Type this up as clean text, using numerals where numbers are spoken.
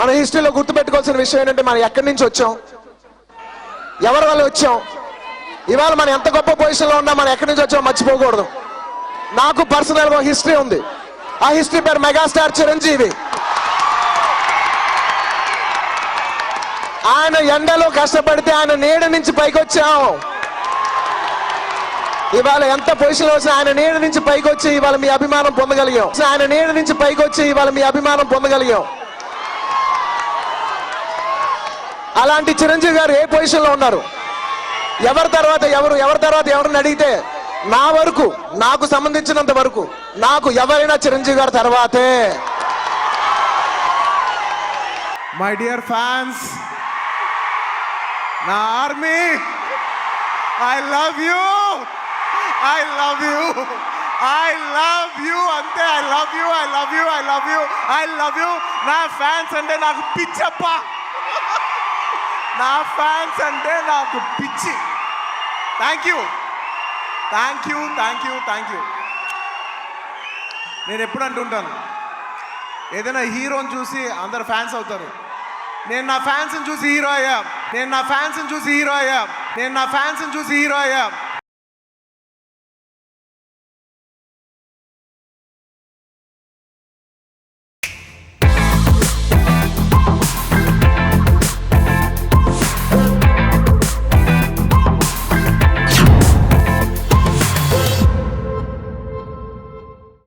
మన హిస్టరీలో గుర్తుపెట్టుకోవాల్సిన విషయం ఏంటంటే మనం ఎక్కడి నుంచి వచ్చాం, ఎవరి వల్ల వచ్చాం, ఇవాళ మనం ఎంత గొప్ప పొజిషన్లో ఉన్నా మనం ఎక్కడి నుంచి వచ్చామో మర్చిపోకూడదు. నాకు పర్సనల్గా హిస్టరీ ఉంది. ఆ హిస్టరీ పేరు మెగాస్టార్ చిరంజీవి. ఆయన ఎండలో కష్టపడితే ఆయన నీడ నుంచి పైకి వచ్చాం. ఇవాళ ఎంత పొజిషన్లో వచ్చినా ఆయన నీడ నుంచి పైకి వచ్చి ఇవాళ మీ అభిమానం పొందగలిగాం. ఆయన నీడ నుంచి పైకి వచ్చి ఇవాళ మీ అభిమానం పొందగలిగాం. అలాంటి చిరంజీవి గారు ఏ పొజిషన్లో ఉన్నారు, ఎవరి తర్వాత ఎవరిని అడిగితే నా వరకు, నాకు సంబంధించినంత వరకు నాకు ఎవరైనా చిరంజీవి గారి తర్వాతే. మై డియర్ ఫ్యాన్స్, నా army, I love you, I love you, I love you, అంతే. I love you, I love you, I love you, I love you. నా ఫ్యాన్స్ అంటే నాకు పిచ్చప్ప, నా ఫ్యాన్స్ అంటే నాకు పిచ్చి. Thank you, thank you, thank you, thank you. నేను ఎప్పుడు అంటుంటాను, ఏదైనా హీరోని చూసి అందరు ఫ్యాన్స్ అవుతారు. నేను నా ఫ్యాన్స్ని చూసి హీరో అయ్యా, నేను నా ఫ్యాన్స్ని చూసి హీరో అయ్యా, నేను నా ఫ్యాన్స్ని చూసి హీరో అయ్యా.